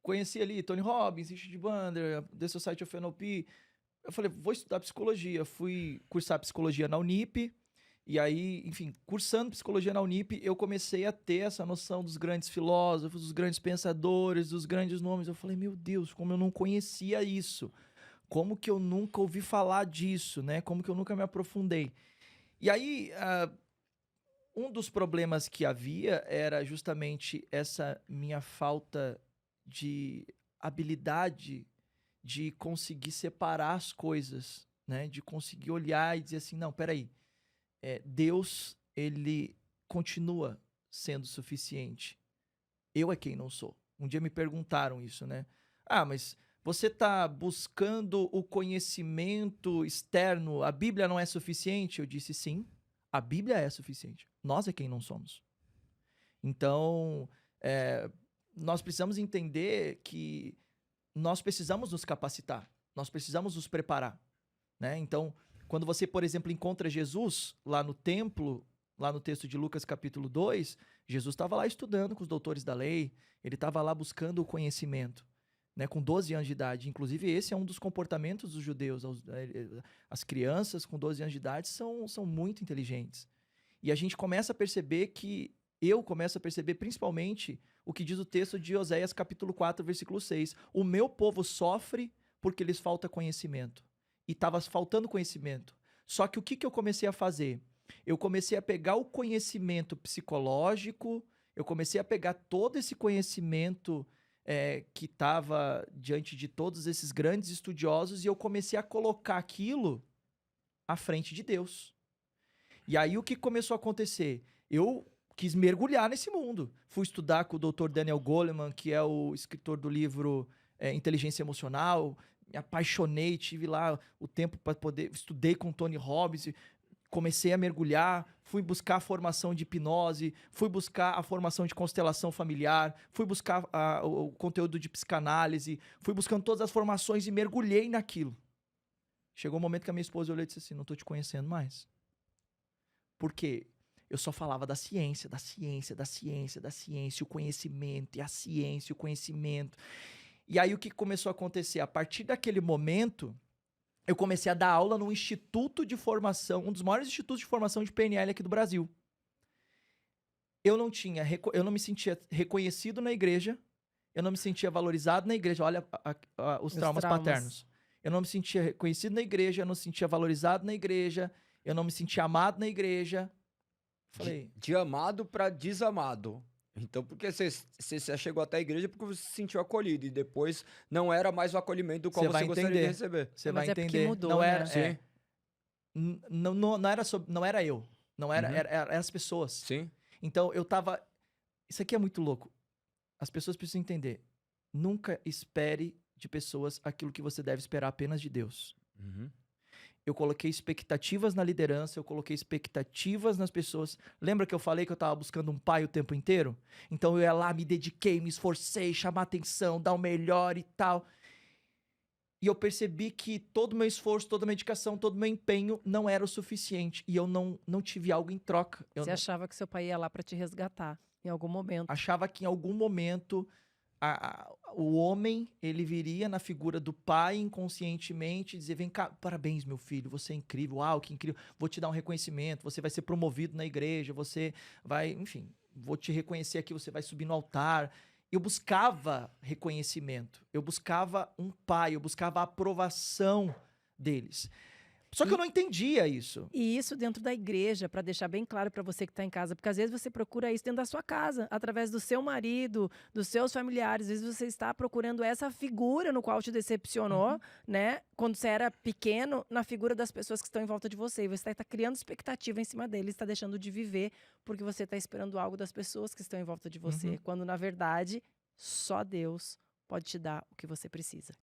conheci ali Tony Robbins, Richard Bandler, The Society of NLP. Eu falei, vou estudar psicologia. Fui cursar psicologia na Unip. E aí, enfim, cursando psicologia na Unip, eu comecei a ter essa noção dos grandes filósofos, dos grandes pensadores, dos grandes nomes. Eu falei, meu Deus, como eu não conhecia isso. Como que eu nunca ouvi falar disso, né? Como que eu nunca me aprofundei. E aí, um dos problemas que havia era justamente essa minha falta de habilidade de conseguir separar as coisas, né? De conseguir olhar e dizer assim, não, peraí, Deus, ele continua sendo suficiente. Eu é quem não sou. Um dia me perguntaram isso, né? Ah, mas você está buscando o conhecimento externo, a Bíblia não é suficiente? Eu disse sim, a Bíblia é suficiente. Nós é quem não somos. Então, nós precisamos entender que nós precisamos nos capacitar, nós precisamos nos preparar, né? Então, quando você, por exemplo, encontra Jesus lá no templo, lá no texto de Lucas capítulo 2, Jesus estava lá estudando com os doutores da lei, ele estava lá buscando o conhecimento, né, com 12 anos de idade. Inclusive, esse é um dos comportamentos dos judeus. As crianças com 12 anos de idade são muito inteligentes. E a gente começa a perceber que, eu começo a perceber principalmente o que diz o texto de Oséias capítulo 4, versículo 6. O meu povo sofre porque lhes falta conhecimento. E estava faltando conhecimento. Só que o que eu comecei a fazer? Eu comecei a pegar o conhecimento psicológico, eu comecei a pegar todo esse conhecimento que estava diante de todos esses grandes estudiosos e eu comecei a colocar aquilo à frente de Deus. E aí o que começou a acontecer? Eu quis mergulhar nesse mundo. Fui estudar com o Dr. Daniel Goleman, que é o escritor do livro Inteligência Emocional. Me apaixonei, tive lá o tempo para poder... Estudei com o Tony Robbins, comecei a mergulhar, fui buscar a formação de hipnose, fui buscar a formação de constelação familiar, fui buscar o conteúdo de psicanálise, fui buscando todas as formações e mergulhei naquilo. Chegou um momento que a minha esposa olhou e disse assim, não tô te conhecendo mais. Por quê? Eu só falava da ciência, da ciência, da ciência, da ciência, o conhecimento, e a ciência, o conhecimento. E aí o que começou a acontecer? A partir daquele momento, eu comecei a dar aula num instituto de formação, um dos maiores institutos de formação de PNL aqui do Brasil. Eu não me sentia reconhecido na igreja, eu não me sentia valorizado na igreja. Olha os traumas paternos. Eu não me sentia reconhecido na igreja, eu não me sentia valorizado na igreja, eu não me sentia amado na igreja. Falei... De amado para desamado. Então, porque você chegou até a igreja porque você se sentiu acolhido e depois não era mais o acolhimento do qual você gostaria de receber. Você vai entender. Porque mudou, não era, né? não era eu. Não era, era as pessoas. Sim. Então, eu tava... Isso aqui é muito louco. As pessoas precisam entender. Nunca espere de pessoas aquilo que você deve esperar apenas de Deus. Uhum. Eu coloquei expectativas na liderança, eu coloquei expectativas nas pessoas. Lembra que eu falei que eu tava buscando um pai o tempo inteiro? Então eu ia lá, me dediquei, me esforcei, chamar atenção, dar o melhor e tal. E eu percebi que todo o meu esforço, toda a minha dedicação, todo o meu empenho não era o suficiente. E eu não tive algo em troca. Você achava que seu pai ia lá para te resgatar em algum momento. Achava que em algum momento o homem, ele viria na figura do pai inconscientemente e dizer, vem cá, parabéns meu filho, você é incrível, uau, que incrível, vou te dar um reconhecimento, você vai ser promovido na igreja, você vai, enfim, vou te reconhecer aqui, você vai subir no altar. Eu buscava reconhecimento, eu buscava um pai, eu buscava a aprovação deles. Só que eu não entendia isso. E isso dentro da igreja, para deixar bem claro para você que está em casa, porque às vezes você procura isso dentro da sua casa, através do seu marido, dos seus familiares. Às vezes você está procurando essa figura no qual te decepcionou, né? Quando você era pequeno, na figura das pessoas que estão em volta de você. E você está criando expectativa em cima deles, está deixando de viver, porque você está esperando algo das pessoas que estão em volta de você. Quando, na verdade, só Deus pode te dar o que você precisa.